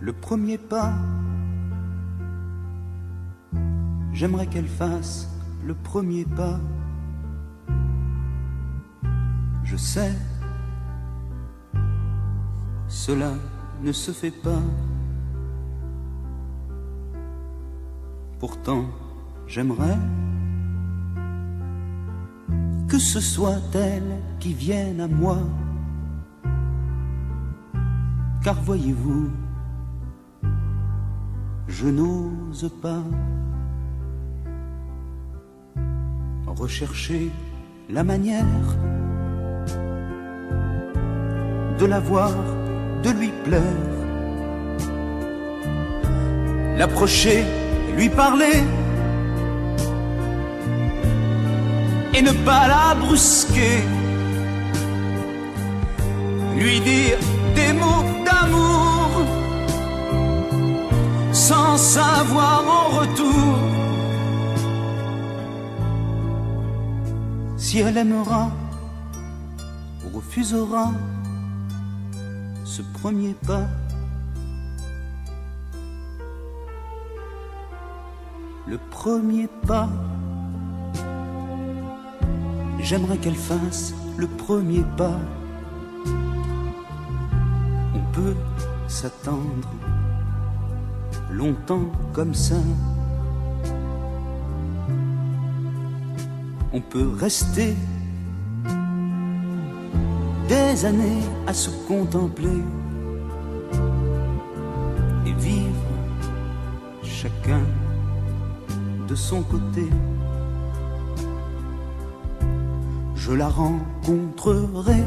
le premier pas. J'aimerais qu'elle fasse le premier pas. Je sais, cela ne se fait pas. Pourtant, j'aimerais que ce soit elle qui vienne à moi. Car voyez-vous, je n'ose pas rechercher la manière de la voir, de lui plaire, l'approcher, lui parler et ne pas la brusquer, lui dire des mots d'amour sans savoir en retour si elle aimera ou refusera ce premier pas. Le premier pas, j'aimerais qu'elle fasse le premier pas. On peut s'attendre longtemps comme ça. On peut rester des années à se contempler et vivre chacun de son côté. Je la rencontrerai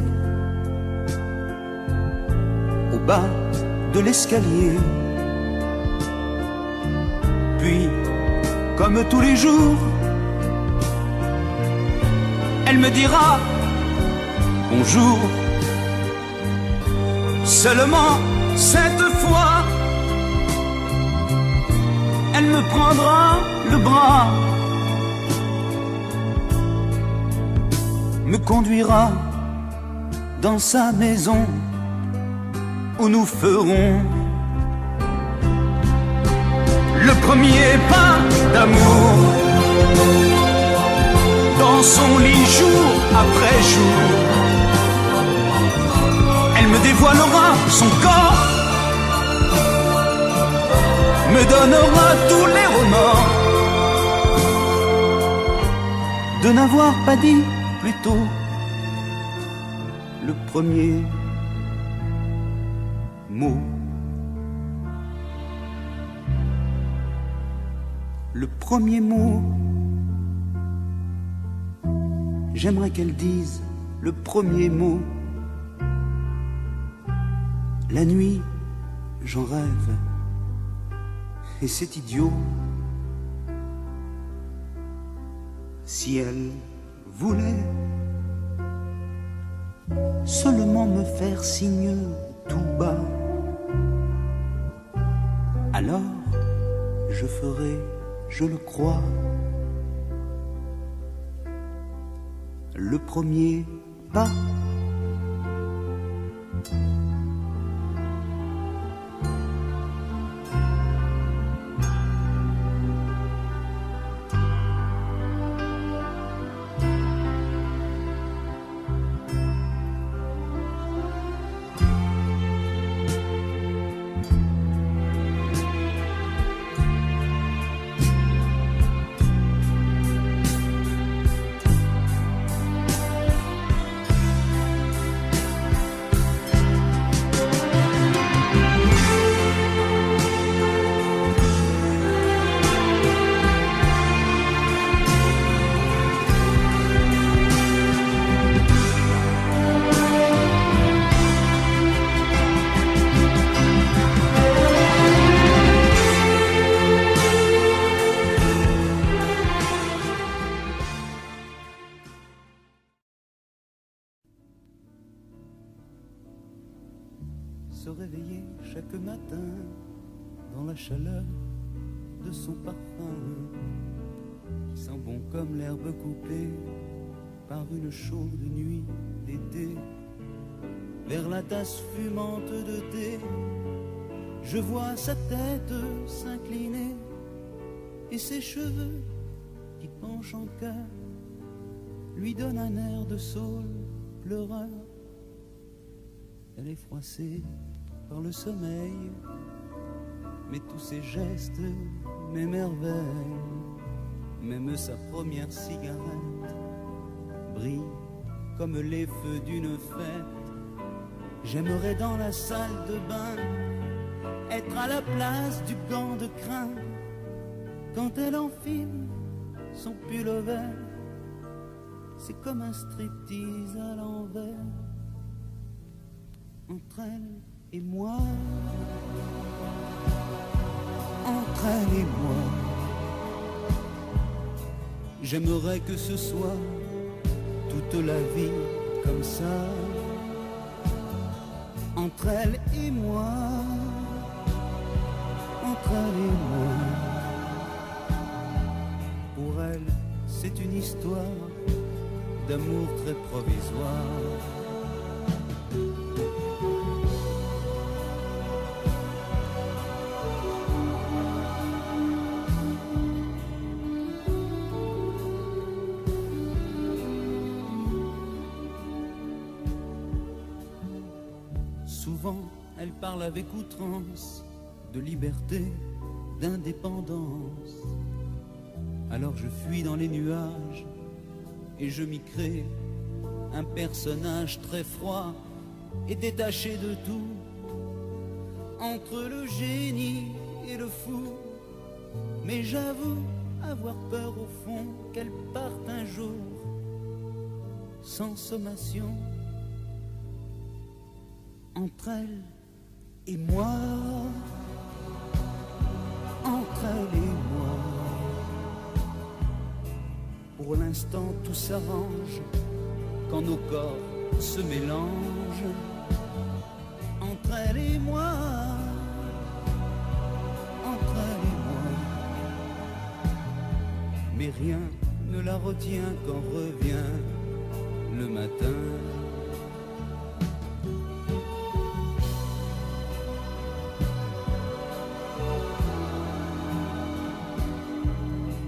au bas de l'escalier, puis comme tous les jours, elle me dira bonjour. Seulement cette fois, elle me prendra le bras, me conduira dans sa maison où nous ferons le premier pas d'amour. Dans son lit jour après jour, elle me dévoilera son corps, me donnera tous les remords de n'avoir pas dit plus tôt le premier mot. Le premier mot, j'aimerais qu'elle dise le premier mot. La nuit, j'en rêve, et c'est idiot. Si elle voulait seulement me faire signe tout bas, alors je ferai, je le crois, le premier pas. Se réveiller chaque matin dans la chaleur de son parfum, qui sent bon comme l'herbe coupée par une chaude nuit d'été, vers la tasse fumante de thé Je vois sa tête s'incliner et ses cheveux qui penchent en cœur lui donnent un air de saule pleureur. Elle est froissée par le sommeil, mais tous ses gestes m'émerveillent. Même sa première cigarette brille comme les feux d'une fête. J'aimerais dans la salle de bain être à la place du gant de crin quand elle enfile son pull vert. C'est comme un striptease à l'envers entre elle et moi, entre elle et moi. J'aimerais que ce soit toute la vie comme ça, entre elle et moi, entre elle et moi. Pour elle, c'est une histoire d'amour très provisoire. Souvent, elle parle avec outrance de liberté, d'indépendance. Alors je fuis dans les nuages et je m'y crée un personnage très froid et détaché de tout, entre le génie et le fou. Mais j'avoue avoir peur au fond qu'elle parte un jour sans sommation, entre elle et moi, entre elle et moi. Pour l'instant tout s'arrange quand nos corps se mélangent, entre elle et moi, entre elle et moi. Mais rien ne la retient quand revient le matin.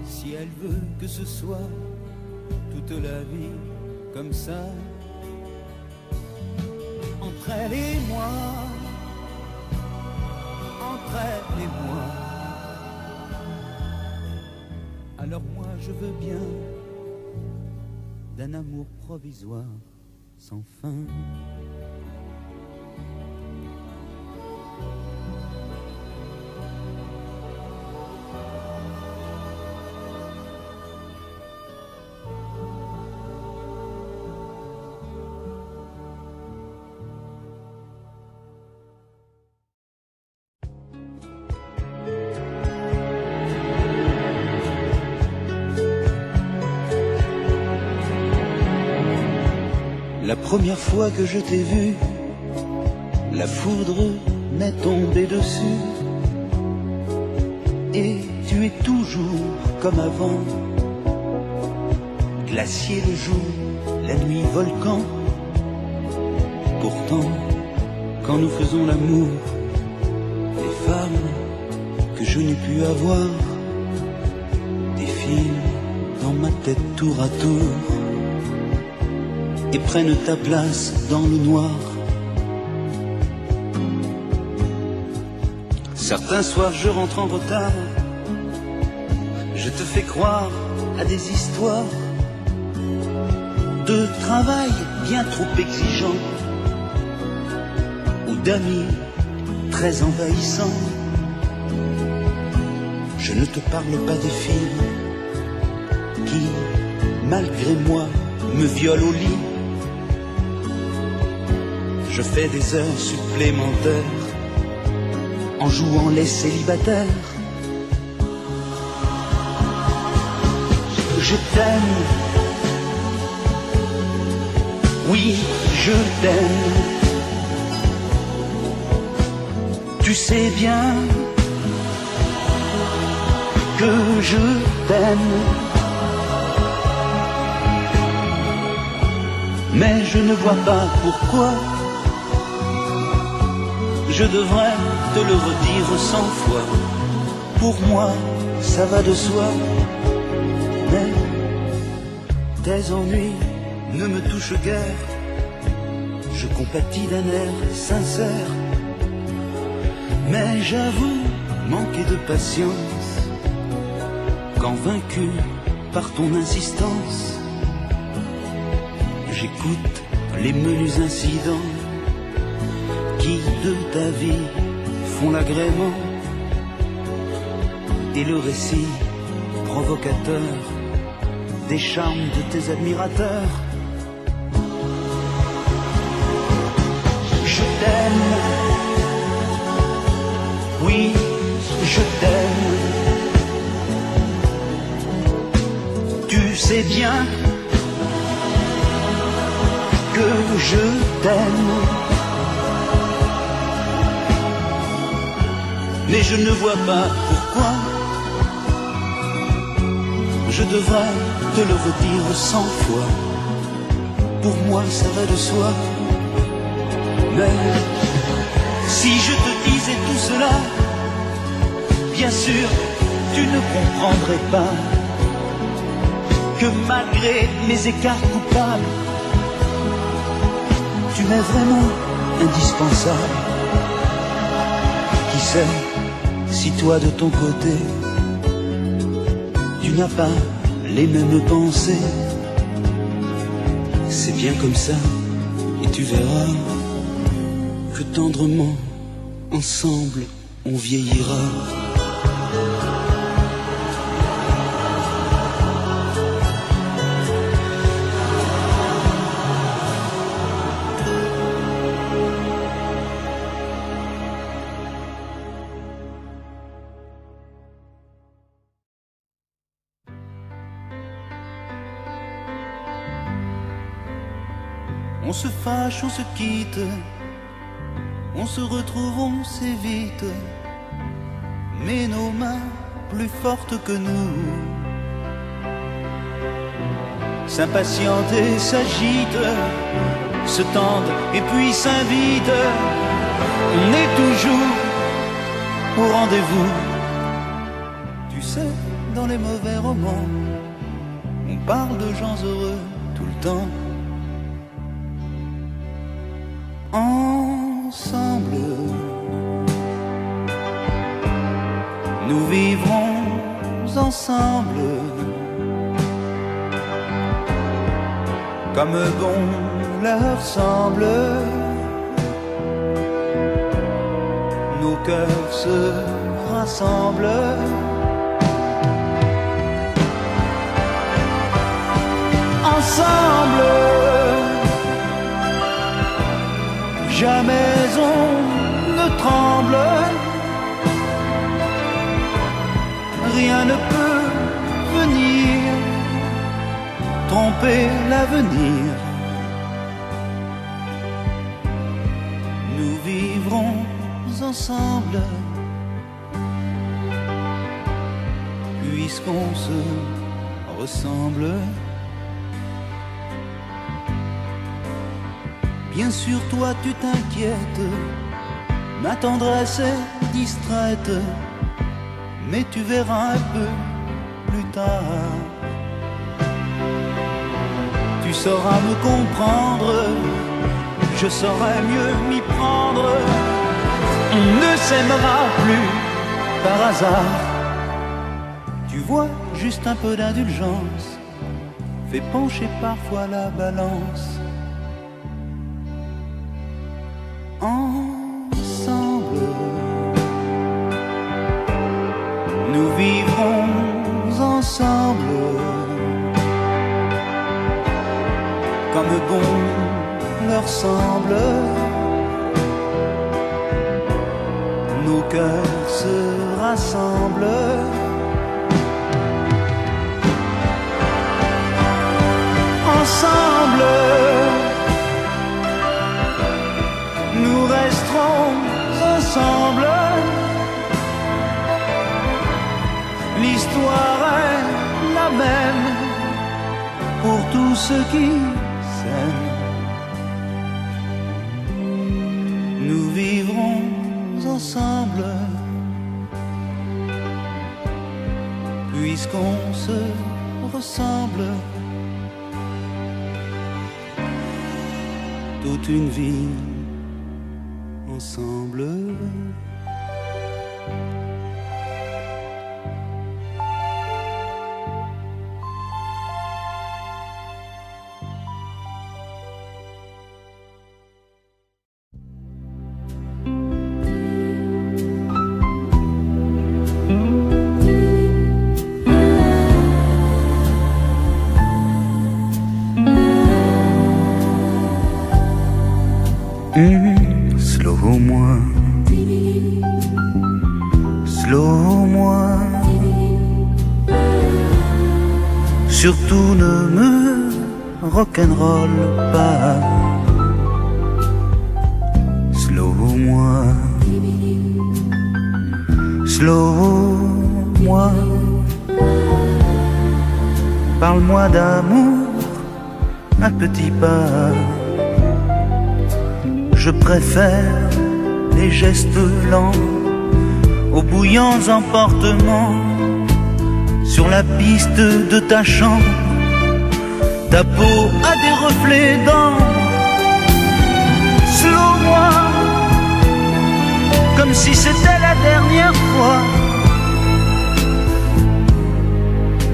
Si elle veut que ce soit toute la vie comme ça, entre elle et moi, entre elle et moi. Alors moi je veux bien d'un amour provisoire sans fin. La première fois que je t'ai vu, la foudre m'est tombée dessus. Et tu es toujours comme avant, glacier le jour, la nuit volcan. Pourtant, quand nous faisons l'amour, les femmes que je n'ai pu avoir défilent dans ma tête tour à tour et prennent ta place dans le noir. Certains soirs je rentre en retard, je te fais croire à des histoires de travail bien trop exigeant ou d'amis très envahissants. Je ne te parle pas des filles qui, malgré moi, me violent au lit. Je fais des heures supplémentaires en jouant les célibataires. Je t'aime, oui, je t'aime. Tu sais bien que je t'aime, mais je ne vois pas pourquoi je devrais te le redire 100 fois. Pour moi, ça va de soi, mais tes ennuis ne me touchent guère. Je compatis d'un air sincère, mais j'avoue manquer de patience quand vaincu par ton insistance. J'écoute les menus incidents qui de ta vie font l'agrément et le récit provocateur des charmes de tes admirateurs. Je t'aime, oui, je t'aime. Tu sais bien que je t'aime, mais je ne vois pas pourquoi je devrais te le redire 100 fois. Pour moi ça va de soi, mais si je te disais tout cela, bien sûr tu ne comprendrais pas que malgré mes écarts coupables, tu m'es vraiment indispensable. Qui sait si toi de ton côté tu n'as pas les mêmes pensées. C'est bien comme ça, et tu verras que tendrement ensemble on vieillira. On se fâche, on se quitte, on se retrouve, on s'évite, mais nos mains plus fortes que nous s'impatientent et s'agitent, se tendent et puis s'invitent. On est toujours au rendez-vous. Tu sais, dans les mauvais romans, on parle de gens heureux tout le temps. Ensemble, nous vivrons ensemble, comme bon leur semble. Nos cœurs se rassemblent. Ensemble, jamais on ne tremble, rien ne peut venir tromper l'avenir. Nous vivrons ensemble, puisqu'on se ressemble. Bien sûr, toi tu t'inquiètes, ma tendresse est distraite, mais tu verras un peu plus tard. Tu sauras me comprendre, je saurai mieux m'y prendre. On ne s'aimera plus par hasard. Tu vois, juste un peu d'indulgence fait pencher parfois la balance. Ensemble, nous vivrons ensemble, comme bon leur semble. Nos cœurs se rassemblent. Ensemble, nous resterons ensemble. L'histoire est la même pour tous ceux qui s'aiment. Nous vivrons ensemble, puisqu'on se ressemble. Toute une vie ensemble. Slow-moi, slow-moi, surtout ne me rock'n'roll pas. Slow-moi, slow-moi, parle-moi d'amour à petits pas. Je préfère les gestes lents aux bouillants emportements sur la piste de ta chambre. Ta peau a des reflets d'ambre. Slow-moi, comme si c'était la dernière fois,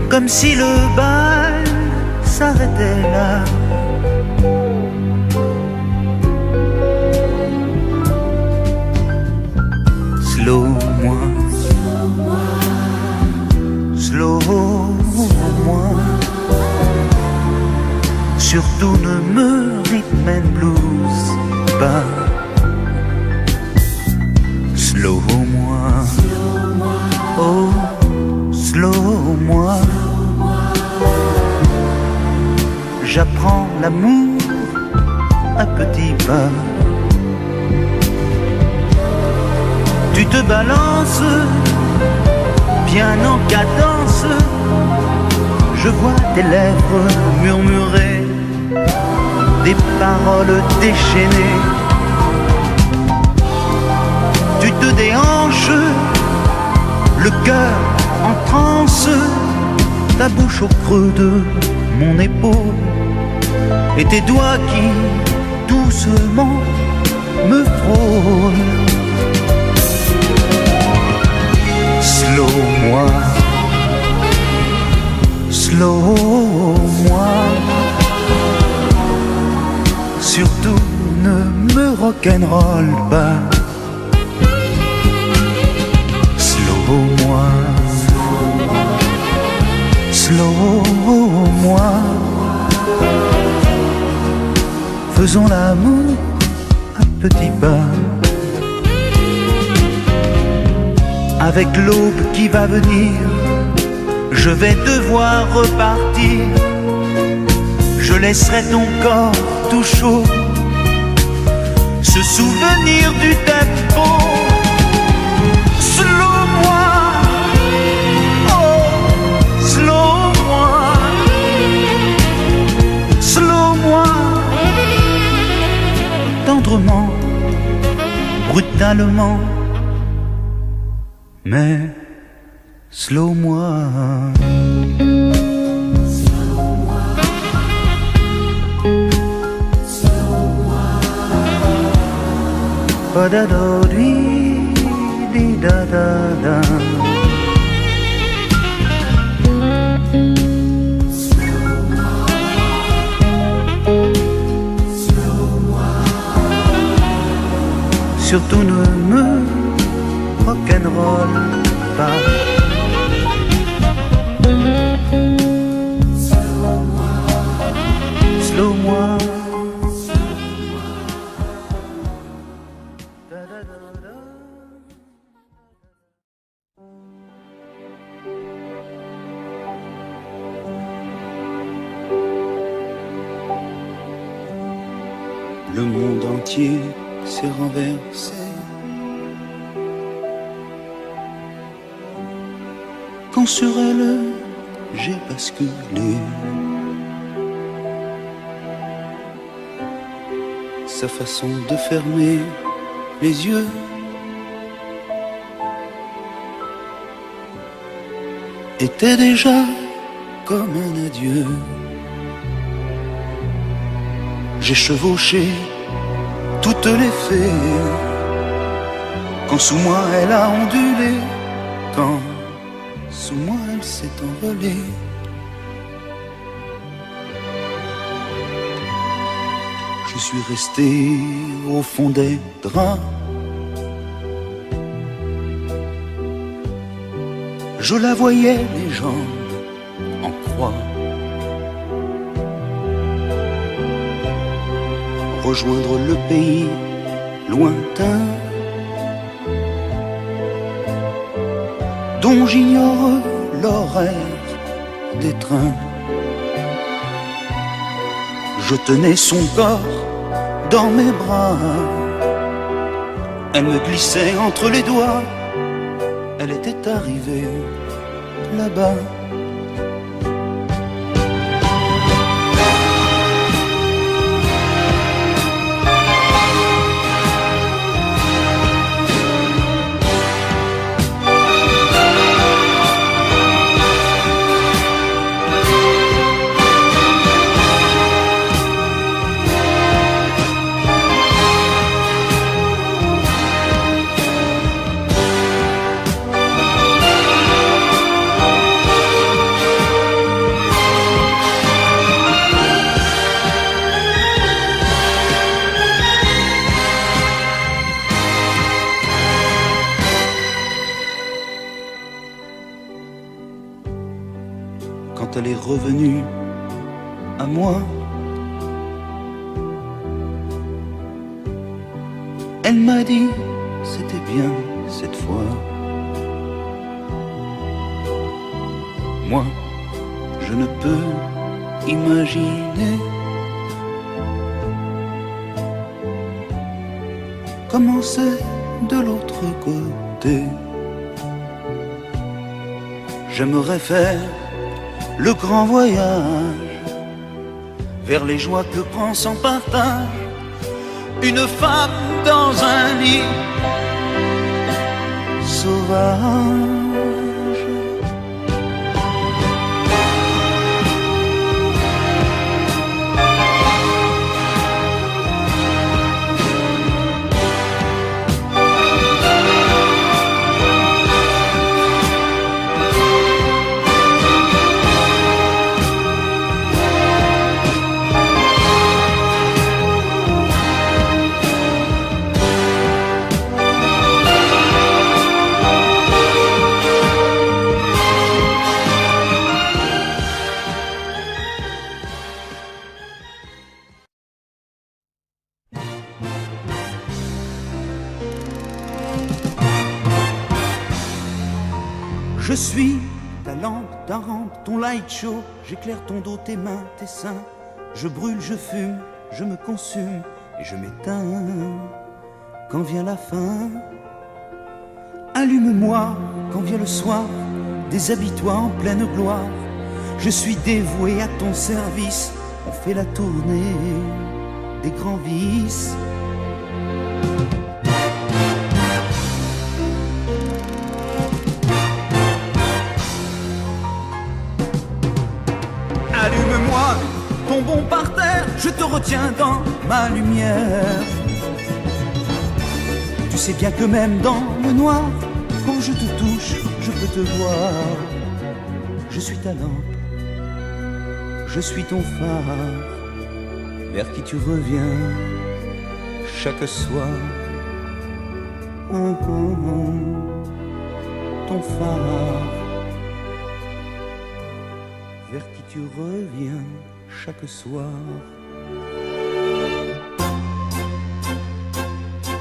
comme si le bal s'arrêtait là. Slow-moi, slow-moi, surtout ne me rhythm and blues pas. Slow-moi, oh, slow-moi, j'apprends l'amour à petits pas. Tu te balances, bien en cadence, je vois tes lèvres murmurer des paroles déchaînées. Tu te déhanches, le cœur en transe, ta bouche au creux de mon épaule et tes doigts qui doucement me frôlent. Slow-moi, slow-moi, surtout ne me rock'n'roll pas. Slow-moi, slow-moi, faisons l'amour à petits pas. Avec l'aube qui va venir, je vais devoir repartir. Je laisserai ton corps tout chaud se souvenir du tempo. Slow-moi, oh, slow-moi, slow-moi, tendrement, brutalement, mais slow-moi. Ba-da-do-dee-dee-da-da-da. Surtout ne me rock'n'roll pas. Slow-moi. Le monde entier s'est renversé. Quand sur elle j'ai basculé, sa façon de fermer les yeux était déjà comme un adieu. J'ai chevauché toutes les fées, quand sous moi elle a ondulé, quand sous moi elle s'est envolée. Je suis resté au fond des draps, je la voyais les jambes en croix rejoindre le pays lointain dont j'ignore l'horaire des trains. Je tenais son corps dans mes bras, elle me glissait entre les doigts, elle était arrivée là-bas. Quand elle est revenue à moi, elle m'a dit c'était bien cette fois. Moi, je ne peux imaginer comment c'est de l'autre côté. J'aimerais faire le grand voyage vers les joies que prend sans partage une femme dans un lit sauvage. Je suis ta lampe, ta rampe, ton light show. J'éclaire ton dos, tes mains, tes seins. Je brûle, je fume, je me consume et je m'éteins quand vient la fin. Allume-moi quand vient le soir, déshabille-toi en pleine gloire. Je suis dévoué à ton service. On fait la tournée des grands vices. Allume-moi, tombons par terre, je te retiens dans ma lumière. Tu sais bien que même dans le noir, quand je te touche, je peux te voir. Je suis ta lampe, je suis ton phare, vers qui tu reviens chaque soir. Oh, oh, oh, ton phare, vers qui tu reviens chaque soir.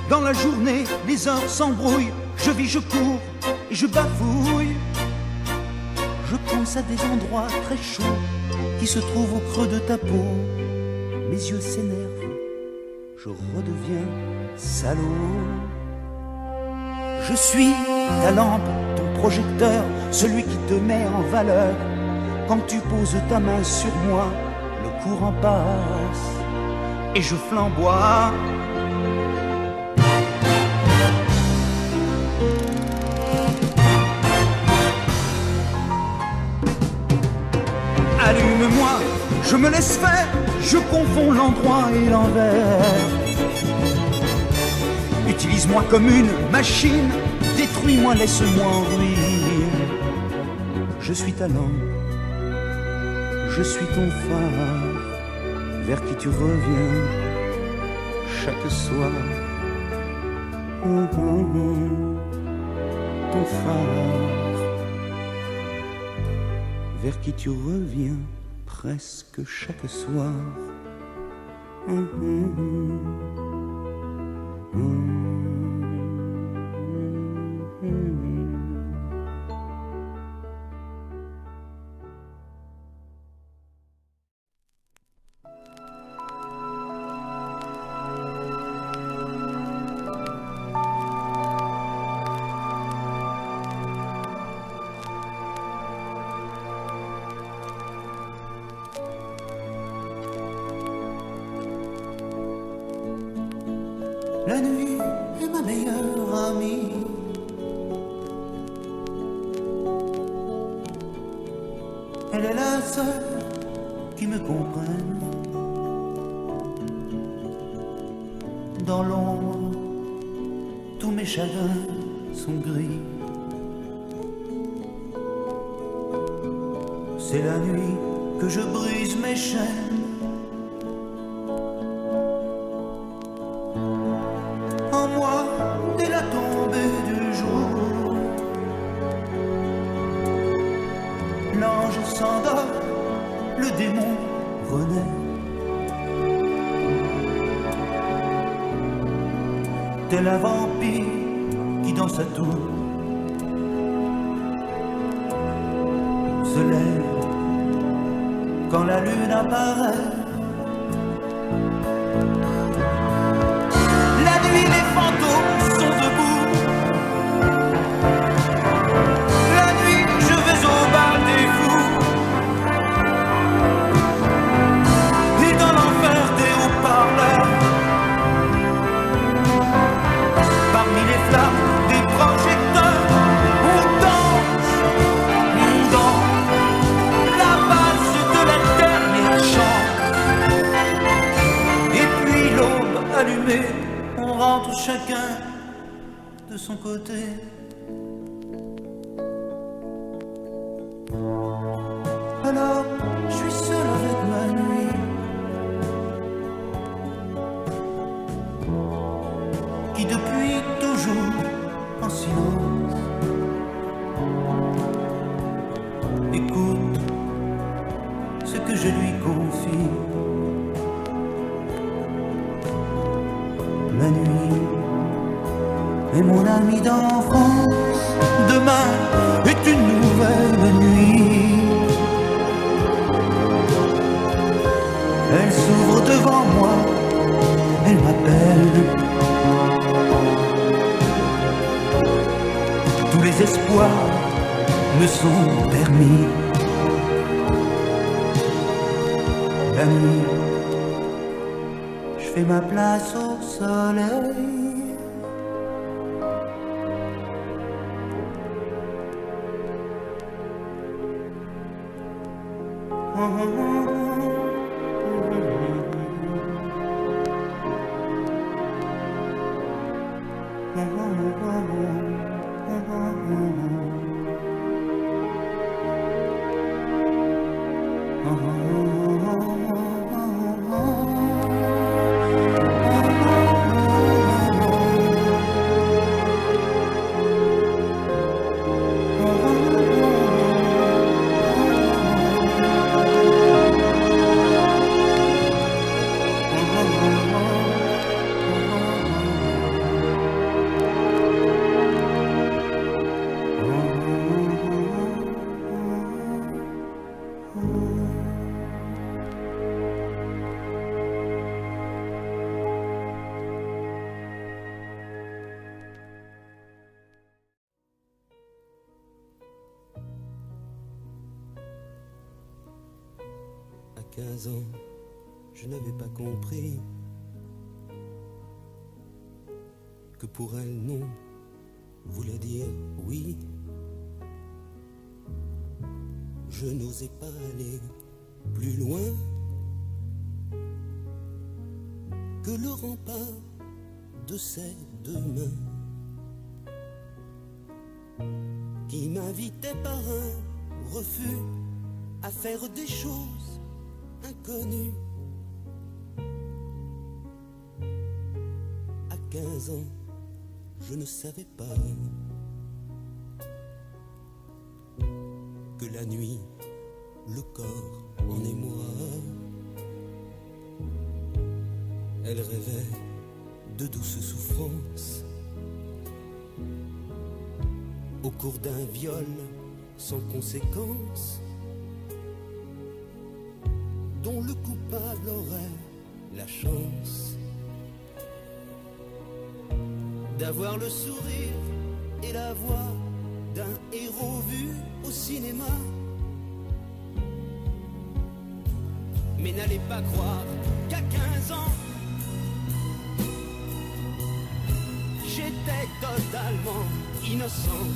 Dans la journée, les heures s'embrouillent, je vis, je cours et je bafouille. Je pense à des endroits très chauds qui se trouvent au creux de ta peau. Mes yeux s'énervent, je redeviens salaud. Je suis ta lampe, ton projecteur, celui qui te met en valeur. Quand tu poses ta main sur moi, le courant passe et je flamboie. Allume-moi, je me laisse faire, je confonds l'endroit et l'envers. Utilise-moi comme une machine, détruis-moi, laisse-moi en ruine. Je suis ta lampe, je suis ton phare, vers qui tu reviens chaque soir. Ton phare, vers qui tu reviens presque chaque soir. La nuit est ma meilleure amie. Elle est la seule qui me comprenne. Dans l'ombre, tous mes chagrins sont gris. C'est la nuit que je brise mes chaînes. En moi, dès la tombée du jour, l'ange s'endort, le démon renaît. Tel un vampire qui dans sa tour se lève quand la lune apparaît. La nuit, les fantômes sont debout. La nuit, je vais au bal des fous. Et dans l'enfer des haut-parleurs, parmi les flammes des projecteurs, on danse la valse de la dernière chance. Et puis l'aube allumée, on rentre chacun de son côté. Alors, je suis seul avec ma nuit, qui depuis toujours en silence écoute ce que je lui confie. La nuit est mon ami d'enfance, demain est une nouvelle nuit. Elle s'ouvre devant moi, elle m'appelle. Tous les espoirs me sont permis. La nuit, je fais ma place au soleil. À 15 ans, je n'avais pas compris que pour elle, non voulait dire oui. Je n'osais pas aller plus loin que le rempart de ces deux mains qui m'invitaient par un refus à faire des choses inconnues. À 15 ans, je ne savais pas que la nuit, le corps en émoi. Elle rêvait de douces souffrances au cours d'un viol sans conséquence, dont le coupable aurait la chance d'avoir le sourire et la voix d'un héros vu au cinéma. Mais n'allez pas croire qu'à 15 ans, j'étais totalement innocent.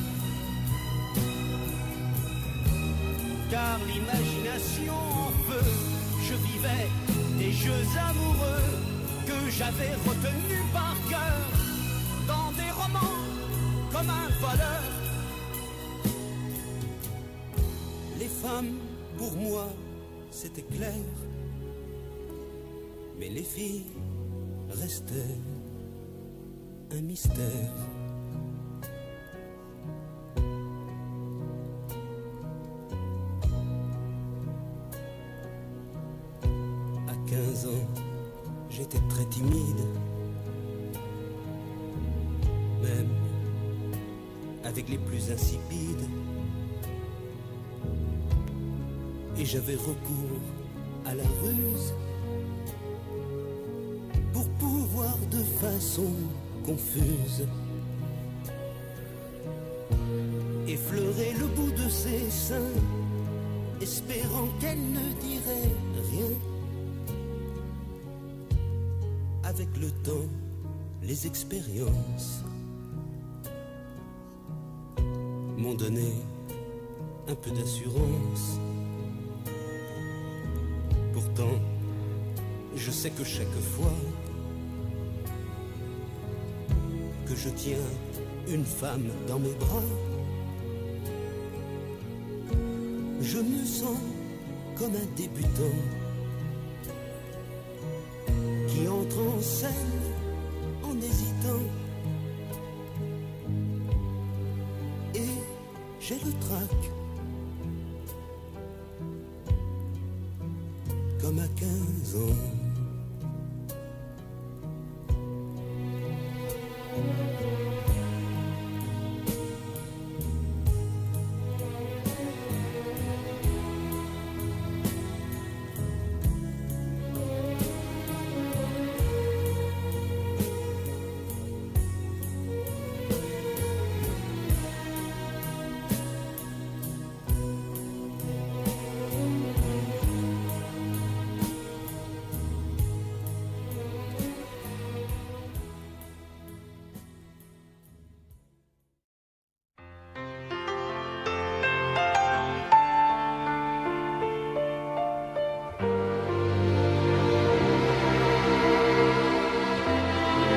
Car l'imagination en feu, je vivais des jeux amoureux que j'avais retenus par cœur dans des romans comme un voleur. Les femmes, pour moi, c'était clair, mais les filles restaient un mystère. À 15 ans, j'étais très timide, même avec les plus insipides, et j'avais recours à la ruse pour pouvoir de façon confuse effleurer le bout de ses seins, espérant qu'elle ne dirait rien. Avec le temps, les expériences m'ont donné un peu d'assurance. Pourtant, je sais que chaque fois que je tiens une femme dans mes bras, je me sens comme un débutant qui entre en scène en hésitant, et j'ai le trac comme à 15 ans.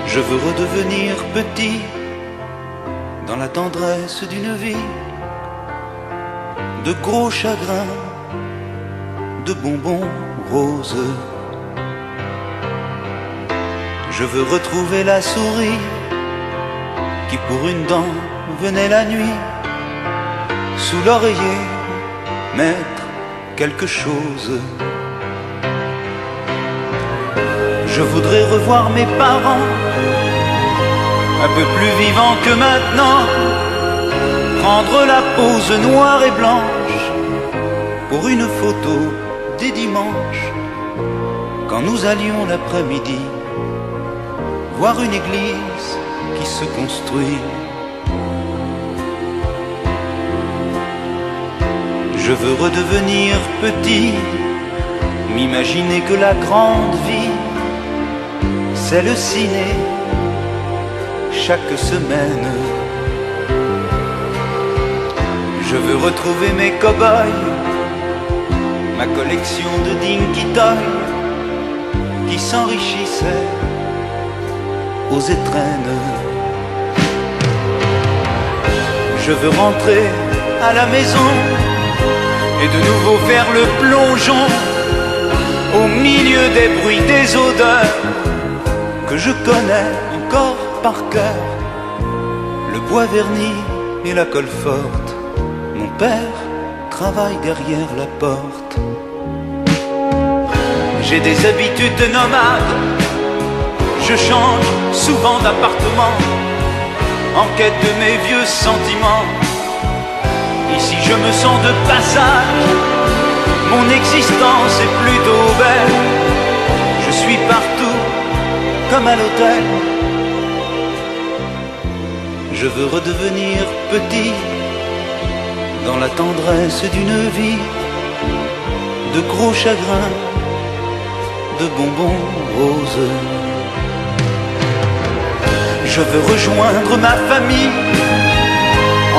Je veux redevenir petit dans la tendresse d'une vie, de gros chagrins, de bonbons roses. Je veux retrouver la souris qui pour une dent venait la nuit sous l'oreiller mettre quelque chose. Je voudrais revoir mes parents, un peu plus vivants que maintenant, prendre la pose noire et blanche pour une photo des dimanches, quand nous allions l'après-midi voir une église qui se construit. Je veux redevenir petit, m'imaginer que la grande vie, c'est le ciné chaque semaine. Je veux retrouver mes cow-boys, ma collection de Dinky Toy qui s'enrichissait aux étrennes. Je veux rentrer à la maison et de nouveau faire le plongeon au milieu des bruits, des odeurs que je connais encore par cœur. Le bois verni et la colle forte, mon père travaille derrière la porte. J'ai des habitudes de nomade, je change souvent d'appartement en quête de mes vieux sentiments. Ici je me sens de passage, mon existence est plutôt belle. Je suis partout comme à l'hôtel. Je veux redevenir petit dans la tendresse d'une vie de gros chagrins, de bonbons roses. Je veux rejoindre ma famille,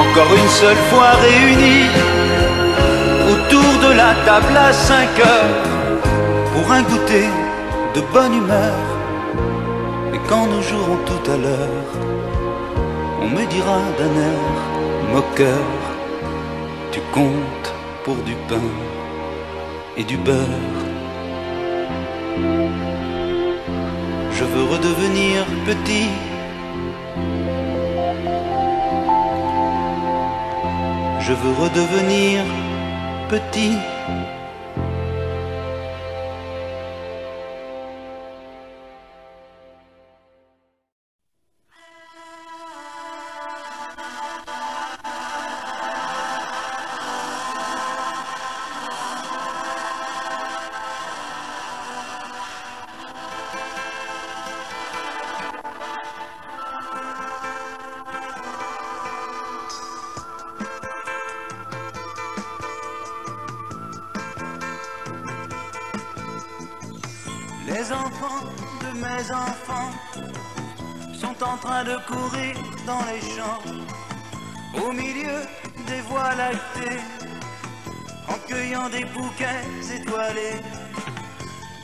encore une seule fois réunie autour de la table à 5 heures pour un goûter de bonne humeur. Et quand nous jouerons tout à l'heure, on me dira d'un air moqueur: tu comptes pour du pain et du beurre. Je veux redevenir petit, je veux redevenir petit. Les enfants de mes enfants sont en train de courir dans les champs, au milieu des voies lactées, en cueillant des bouquets étoilés.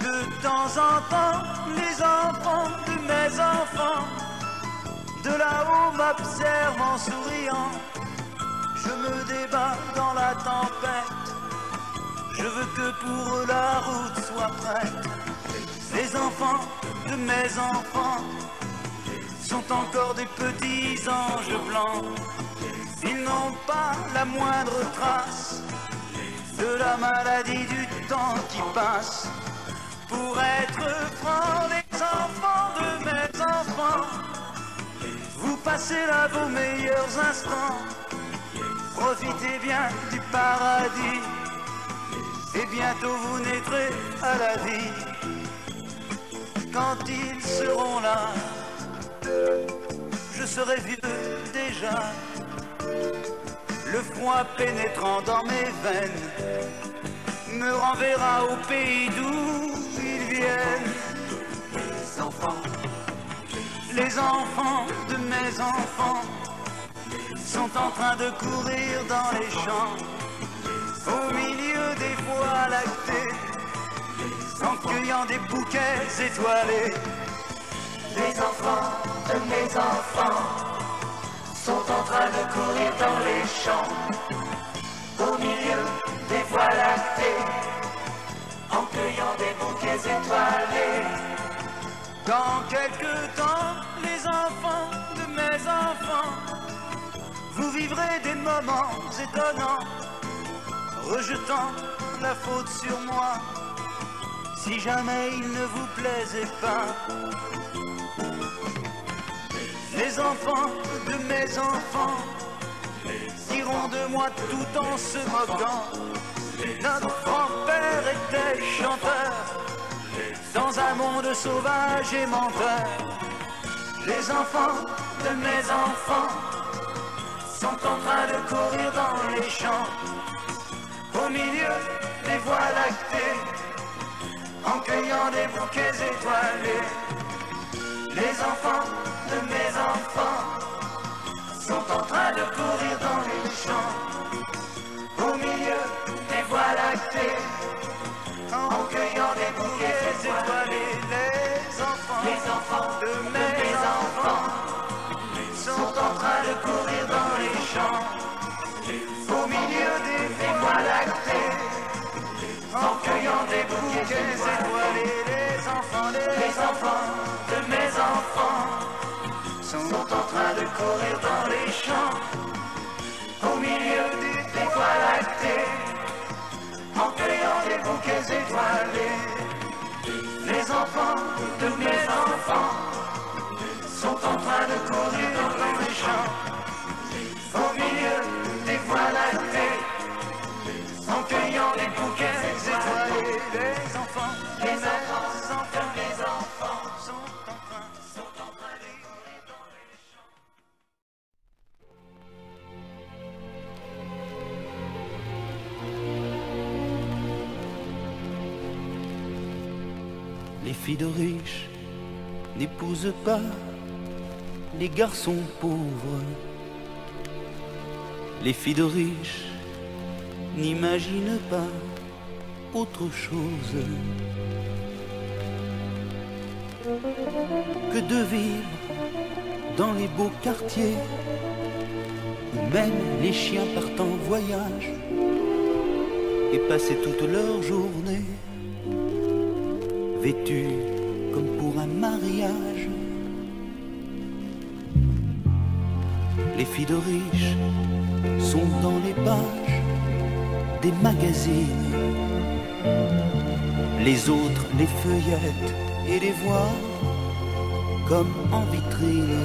De temps en temps, les enfants de mes enfants, de là-haut m'observent en souriant. Je me débat dans la tempête, je veux que pour eux la route soit prête. Les enfants de mes enfants sont encore des petits anges blancs. Ils n'ont pas la moindre trace de la maladie du temps qui passe. Pour être franc, les enfants de mes enfants, vous passez là vos meilleurs instants. Profitez bien du paradis et bientôt vous naîtrez à la vie. Quand ils seront là, je serai vieux déjà. Le froid pénétrant dans mes veines me renverra au pays d'où ils viennent. Les enfants de mes enfants sont en train de courir dans les champs, au milieu des voies lactées, en cueillant des bouquets étoilés. Les enfants de mes enfants sont en train de courir dans les champs, au milieu des voies lactées, en cueillant des bouquets étoilés. Dans quelque temps, les enfants de mes enfants, vous vivrez des moments étonnants, rejetant la faute sur moi, si jamais il ne vous plaisait pas. Les enfants de mes enfants diront de moi tout en se moquant: notre grand-père était chanteur dans un monde sauvage et menteur. Les enfants de mes enfants sont en train de courir dans les champs, au milieu des voies lactées, en cueillant des bouquets étoilés. Les enfants de mes enfants sont en train de courir dans les champs, au milieu des voies lactées, courir dans les champs, au milieu des voies lactées, en cueillant des bouquets étoilés. Les enfants de mes enfants sont en train de courir dans les champs, au milieu des voies lactées, en cueillant des bouquets étoilés. Les enfants sont en train de courir dans les champs. Les filles de riches n'épousent pas les garçons pauvres. Les filles de riches n'imaginent pas autre chose que de vivre dans les beaux quartiers où même les chiens partent en voyage et passer toute leur journée vêtus comme pour un mariage. Les filles de riches sont dans les pages des magazines. Les autres les feuillettent et les voient comme en vitrine.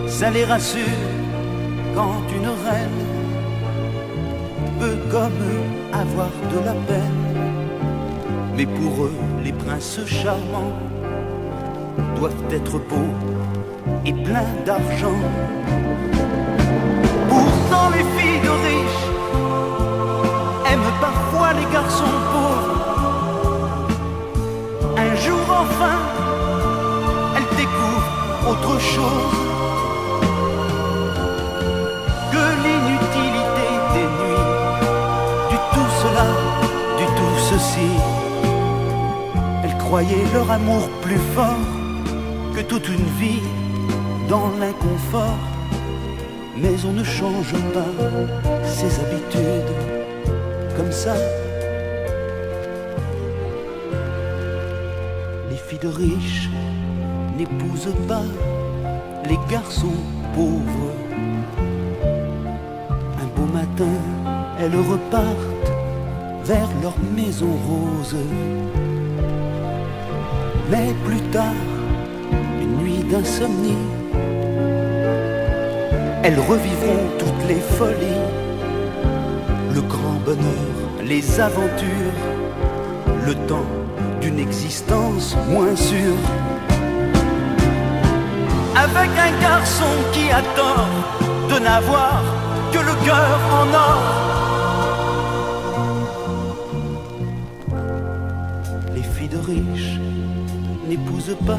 Ça les rassure quand une reine peut comme eux avoir de la peine. Mais pour eux, les princes charmants doivent être beaux et pleins d'argent. Pourtant les filles de riches aiment parfois les garçons pauvres. Un jour enfin, elles découvrent autre chose que l'inutilité des nuits, du tout cela, du tout ceci. Elles croyaient leur amour plus fort que toute une vie dans l'inconfort. Mais on ne change pas ses habitudes comme ça. Les filles de riches n'épousent pas les garçons pauvres. Un beau matin, elles repartent vers leur maison rose. Mais plus tard, une nuit d'insomnie, elles revivront toutes les folies, le grand bonheur, les aventures, le temps d'une existence moins sûre. Avec un garçon qui a tort de n'avoir que le cœur en or. Les filles de riches n'épousent pas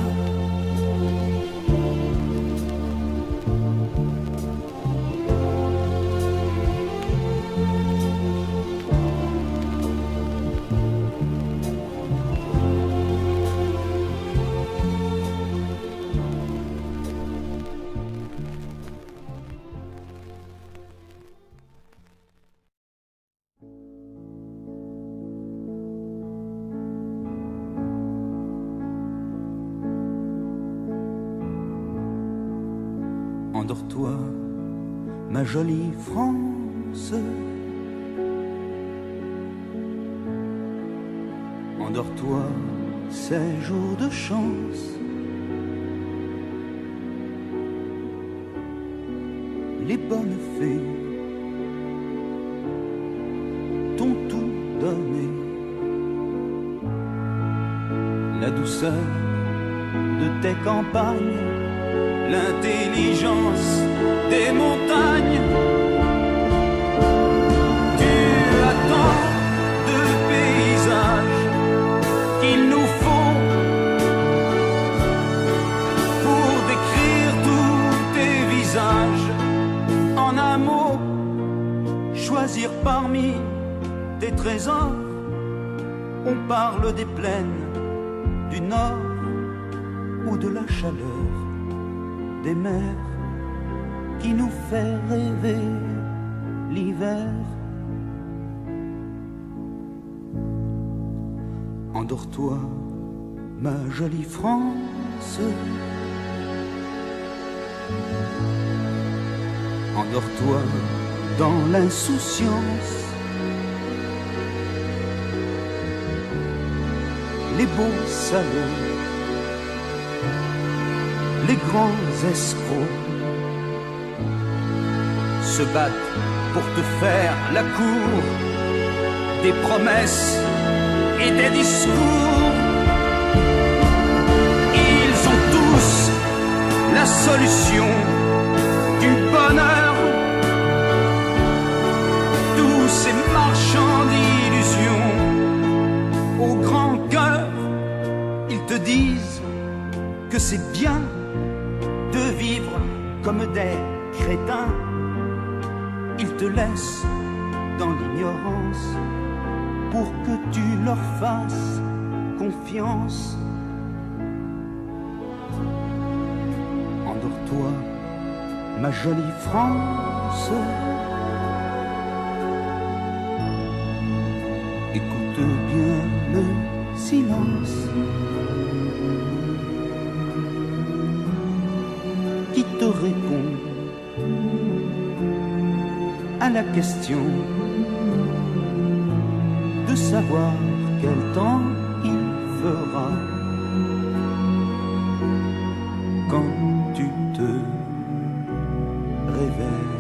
Endors-toi, ma jolie France. Endors-toi, ces jours de chance. Les bonnes fées t'ont tout donné. La douceur de tes campagnes, l'intelligence des montagnes. Tu as tant de paysages qu'il nous faut pour décrire tous tes visages. En un mot, choisir parmi tes trésors. On parle des plaines du nord ou de la chaleur des mers qui nous fait rêver l'hiver. Endors-toi, ma jolie France. Endors-toi dans l'insouciance. Les beaux salauds, les grands escrocs se battent pour te faire la cour des promesses et des discours. Ils ont tous la solution du bonheur. Tous ces marchands d'illusions au grand cœur, ils te disent que c'est bien de vivre comme des crétins. Ils te laissent dans l'ignorance pour que tu leur fasses confiance. Endors-toi, ma jolie France. Écoute bien le silence qui te répond à la question de savoir quel temps il fera quand tu te réveilles.